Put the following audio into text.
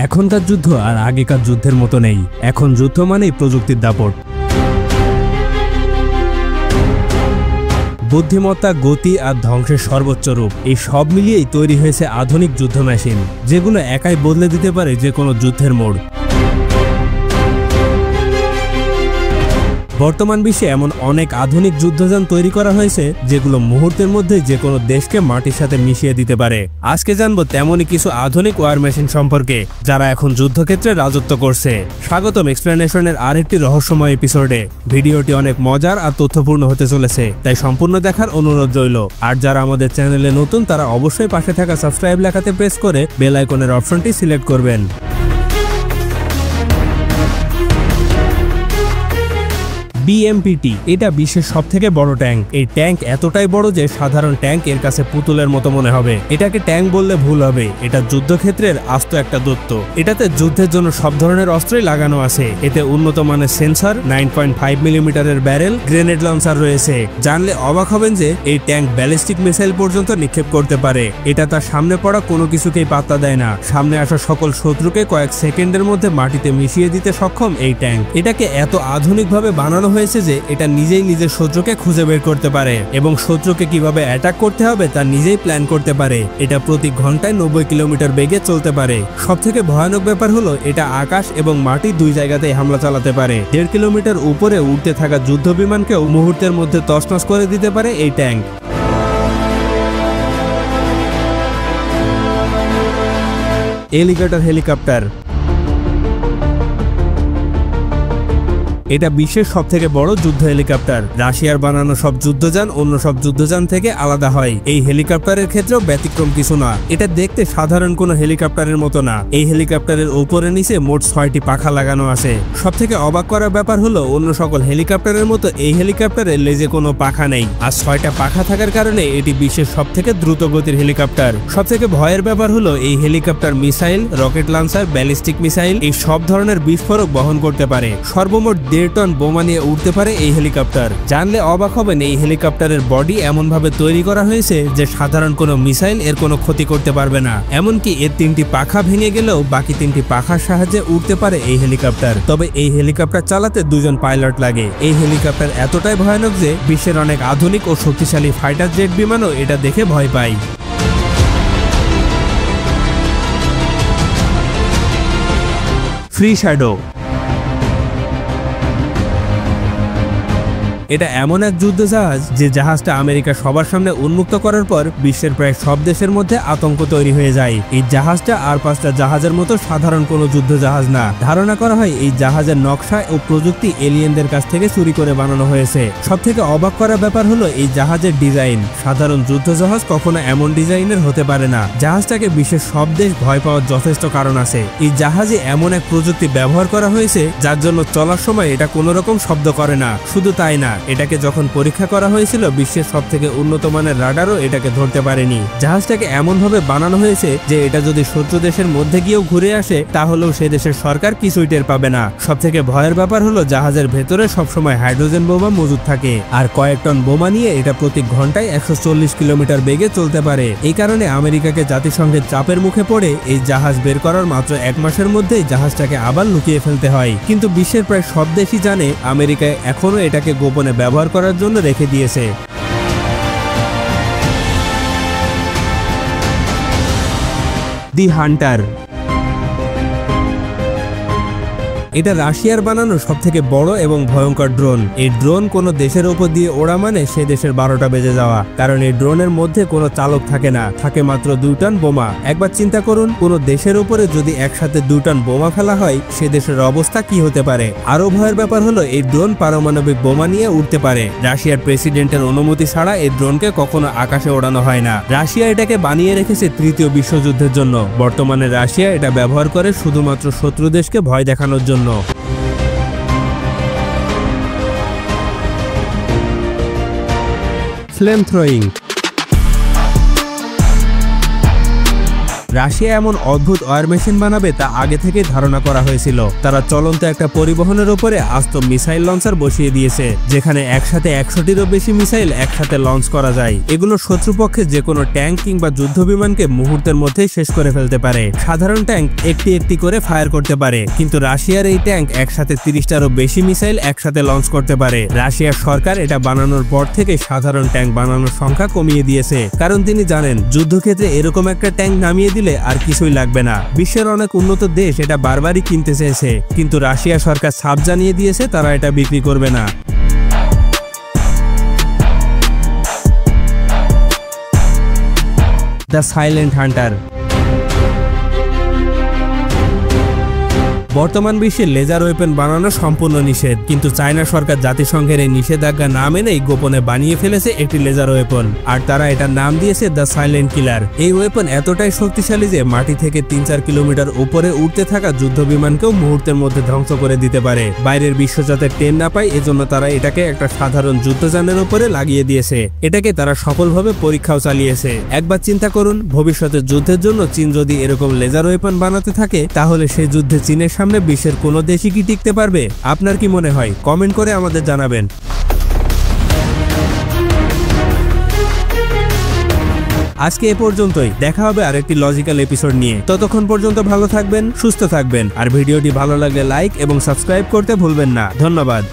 এখনকার যুদ্ধ আর আগেকার যুদ্ধের মতো নেই। এখন যুদ্ধ মানেই প্রযুক্তির দাপট। বুদ্ধিমত্তা, গতি আর ধ্বংসের সর্বোচ্চ রূপ, এই সব মিলিয়েই তৈরি হয়েছে আধুনিক যুদ্ধ মেশিন, যেগুলো একাই বদলে দিতে পারে যে কোনো যুদ্ধের মোড়। বর্তমান বিশ্বে এমন অনেক আধুনিক যুদ্ধযান তৈরি করা হয়েছে যেগুলো মুহূর্তের মধ্যে যে কোনো দেশকে মাটির সাথে মিশিয়ে দিতে পারে। আজকে জানবো তেমনই কিছু আধুনিক ওয়ার মেশিন সম্পর্কে যারা এখন যুদ্ধক্ষেত্রে রাজত্ব করছে। স্বাগতম এক্সপ্লেনেশনের আরেকটি রহস্যময় এপিসোডে। ভিডিওটি অনেক মজার আর তথ্যপূর্ণ হতে চলেছে, তাই সম্পূর্ণ দেখার অনুরোধ রইল। আর যারা আমাদের চ্যানেলে নতুন তারা অবশ্যই পাশে থাকা সাবস্ক্রাইব লেখাতে প্রেস করে বেল আইকনের অপশনটি সিলেক্ট করবেন। বিএমপিটি এটা বিশ্বের সবথেকে বড় ট্যাঙ্ক। এই ট্যাঙ্ক এতটাই বড় যে সাধারণ ট্যাঙ্ক এর কাছে পুতুলের মতো মনে হবে। এটাকে ট্যাঙ্ক বললে ভুল হবে, এটা যুদ্ধক্ষেত্রের আস্ত একটা দৈত্য। এটাতে যুদ্ধের জন্য সব ধরনের অস্ত্রই লাগানো আছে। এতে উন্নত মানের সেন্সর, 9.5 মিলিমিটারের ব্যারেল, গ্রেনেড লঞ্চার রয়েছে। জানলে অবাক হবেন যে এই ট্যাঙ্ক ব্যালিস্টিক মিসাইল পর্যন্ত নিক্ষেপ করতে পারে। এটা তার সামনে পড়া কোনো কিছুকেই পাত্তা দেয় না। সামনে আসা সকল শত্রুকে কয়েক সেকেন্ডের মধ্যে মাটিতে মিশিয়ে দিতে সক্ষম এই ট্যাঙ্ক। এটাকে এত আধুনিকভাবে বানানো হয়েছে যে এটা নিজেই নিজের শত্রুকে খুঁজে বের করতে পারে এবং শত্রুকে কিভাবে অ্যাটাক করতে হবে তা নিজেই প্ল্যান করতে পারে। এটা প্রতি ঘন্টায় 90 কিলোমিটার বেগে চলতে পারে। সবথেকে ভয়ানক ব্যাপার হলো এটা আকাশ এবং মাটি দুই জায়গাতেই হামলা চালাতে পারে। 1.5 কিলোমিটার উপরে উঠতে থাকা যুদ্ধ বিমানকেও মুহূর্তের মধ্যে তছনছ করে দিতে পারে এই ট্যাঙ্ক। এলিগেটর হেলিকপ্টার এটা বিশ্বের সবথেকে বড় যুদ্ধ হেলিকপ্টার। রাশিয়ার বানানো সব যুদ্ধযান অন্য সব যুদ্ধযান থেকে আলাদা হয়। এই হেলিকপ্টারের ক্ষেত্রেও ব্যতিক্রম কিছু না। এটা দেখতে সাধারণ কোনো হেলিকপ্টারের মতো না। এই হেলিকপ্টারের উপরে নিচে মোট 6টি পাখা লাগানো আছে। সবথেকে অবাক করার ব্যাপার হলো অন্য সকল হেলিকপ্টারের মতো এই হেলিকপ্টারের লেজে কোনো পাখা নেই। আর 6টা পাখা থাকার কারণে এটি বিশ্বের সবথেকে দ্রুত গতির হেলিকপ্টার। সবথেকে ভয়ের ব্যাপার হলো এই helicopter missile, rocket launcher, ballistic missile এই সব ধরনের বিস্ফোরক বহন করতে পারে। সর্বমোট 1.5 টন বোমা নিয়ে উঠতে পারে এই হেলিকপ্টার। জানলে অবাক হবেন এই হেলিকপ্টারের বডি এমন ভাবে তৈরি করা হয়েছে যে সাধারণ কোনো মিসাইল এর কোনো ক্ষতি করতে পারবে না। এমনকি এর 3টি পাখা ভেঙে গেলেও বাকি 3টি পাখার সাহায্যে উঠতে পারে এই হেলিকপ্টার। তবে এই হেলিকপ্টার চালাতে 2 জন পাইলট লাগে। এই হেলিকপ্টার এতটাই ভয়ানক যে বিশ্বের অনেক আধুনিক ও শক্তিশালী ফাইটার জেট বিমানও এটা দেখে ভয় পায়। ফ্রি শ্যাডো এটা এমন এক যুদ্ধজাহাজ যে জাহাজটা আমেরিকা সবার সামনে উন্মুক্ত করার পর বিশ্বের প্রায় সব দেশের মধ্যে আতঙ্ক তৈরি হয়ে যায়। এই জাহাজটা আর 5টা জাহাজের মতো সাধারণ কোনো যুদ্ধ জাহাজ না। ধারণা করা হয় এই জাহাজের নকশা ও প্রযুক্তি এলিয়েনদের কাছ থেকে চুরি করে বানানো হয়েছে। সবথেকে অবাক করার ব্যাপার হলো এই জাহাজের ডিজাইন। সাধারণ যুদ্ধ জাহাজ কখনো এমন ডিজাইনের হতে পারে না। জাহাজটাকে বিশ্বের সব দেশ ভয় পাওয়ার যথেষ্ট কারণ আছে। এই জাহাজে এমন এক প্রযুক্তি ব্যবহার করা হয়েছে যার জন্য চলার সময় এটা কোনো রকম শব্দ করে না। শুধু তাই না, এটাকে যখন পরীক্ষা করা হয়েছিল বিশ্বের সবথেকে উন্নত মানের রাডারও এটাকে ধরতে পারেনি। জাহাজটাকে এমন ভাবে বানানো হয়েছে যে এটা যদি শত্রু দেশের মধ্যে গিয়েও ঘুরে আসে তাহলেও সে দেশের সরকার কিছুই টের পাবে না। সবথেকে ভয়ের ব্যাপার হলো জাহাজের ভেতরে সবসময় হাইড্রোজেন বোমা মজুদ থাকে। আর কয়েক টন বোমা নিয়ে এটা প্রতি ঘন্টায় 140 কিলোমিটার বেগে চলতে পারে। এই কারণে আমেরিকাকে জাতিসংঘের চাপের মুখে পড়ে এই জাহাজ বের করার মাত্র 1 মাসের মধ্যেই জাহাজটাকে আবার লুকিয়ে ফেলতে হয়। কিন্তু বিশ্বের প্রায় সব দেশই জানে আমেরিকায় এখনো এটাকে গোপনে ব্যবহার করার জন্য রেখে দিয়েছে। দি হান্টার এটা রাশিয়ার বানানো সবথেকে বড় এবং ভয়ঙ্কর ড্রোন। এই ড্রোন কোনো দেশের উপর দিয়ে ওড়া মানে সে দেশের 12টা বেজে যাওয়া। কারণ এই ড্রোনের মধ্যে কোনো চালক থাকে না, থাকে মাত্র 2 টন বোমা। একবার চিন্তা করুন কোনো দেশের উপরে যদি একসাথে 2 টন বোমা ফেলা হয় সে দেশের অবস্থা কি হতে পারে। আরো ভয়ের ব্যাপার হলো এই ড্রোন পারমাণবিক বোমা নিয়ে উঠতে পারে। রাশিয়ার প্রেসিডেন্টের অনুমতি ছাড়া এই ড্রোনকে কখনো আকাশে ওড়ানো হয় না। রাশিয়া এটাকে বানিয়ে রেখেছে 3য় বিশ্বযুদ্ধের জন্য। বর্তমানে রাশিয়া এটা ব্যবহার করে শুধুমাত্র শত্রু দেশকে ভয় দেখানোর জন্য। ফ্লেম থ্রোয়িং রাশিয়া এমন অদ্ভুত ওয়ার মেশিন বানাবে তা আগে থেকেই ধারণা করা হয়েছিল। তারা চলন্ত একটা পরিবহনের উপরে আস্ত মিসাইল লঞ্চার বসিয়ে দিয়েছে, যেখানে একসাথে 100টিরও বেশি মিসাইল একসাথে লঞ্চ করা যায়। এগুলো শত্রুপক্ষে যে কোনো ট্যাঙ্ক কিংবা যুদ্ধ বিমানকে মুহূর্তের মধ্যেই শেষ করে ফেলতে পারে। সাধারণ ট্যাঙ্ক একটি একটি করে ফায়ার করতে পারে, কিন্তু রাশিয়ার এই ট্যাঙ্ক একসাথে 30টারও বেশি মিসাইল একসাথে লঞ্চ করতে পারে। রাশিয়ার সরকার এটা বানানোর পর থেকে সাধারণ ট্যাঙ্ক বানানোর সংখ্যা কমিয়ে দিয়েছে, কারণ তিনি জানেন যুদ্ধক্ষেত্রে এরকম একটা ট্যাঙ্ক নামিয়ে দিলে আর কিছুই লাগবে না। বিশ্বের অনেক উন্নত দেশ এটা বারবারই কিনতে চেয়েছে, কিন্তু রাশিয়া সরকার সাফ জানিয়ে দিয়েছে তারা এটা বিক্রি করবে না। The silent Hunter. বর্তমান বিশ্বে লেজার ওয়েপন বানানো সম্পূর্ণ নিষেধ, কিন্তু চায়না সরকার জাতিসংঘের এই নিষেধাজ্ঞা না মেনেই গোপনে বানিয়ে ফেলেছে একটি লেজার ওয়েপন, আর তারা এটার নাম দিয়েছে দ্য সাইলেন্ট কিলার। এই ওয়েপন এতটাই শক্তিশালী যে মাটি থেকে 3-4 কিলোমিটার উপরে উঠতে থাকা যুদ্ধ বিমানকেও মুহূর্তের মধ্যে ধ্বংস করে দিতে পারে। বাইরের বিশ্ব যাতে টের না পায় এজন্য তারা এটাকে একটা সাধারণ যুদ্ধযানের উপরে লাগিয়ে দিয়েছে। এটাকে তারা সফলভাবে পরীক্ষাও চালিয়েছে। একবার চিন্তা করুন, ভবিষ্যতে যুদ্ধের জন্য চীন যদি এরকম লেজার ওয়েপন বানাতে থাকে, তাহলে সেই যুদ্ধে চীনের সামনে বিশ্বের কোনো দেশই কি টিকতে পারবে? আপনার কি মনে হয়? কমেন্ট করে আমাদের জানাবেন। আজকে এ পর্যন্তই, দেখা হবে আরেকটি লজিক্যাল এপিসোড নিয়ে। ততক্ষণ পর্যন্ত ভালো থাকবেন, সুস্থ থাকবেন, আর ভিডিওটি ভালো লাগলে লাইক এবং সাবস্ক্রাইব করতে ভুলবেন না। ধন্যবাদ।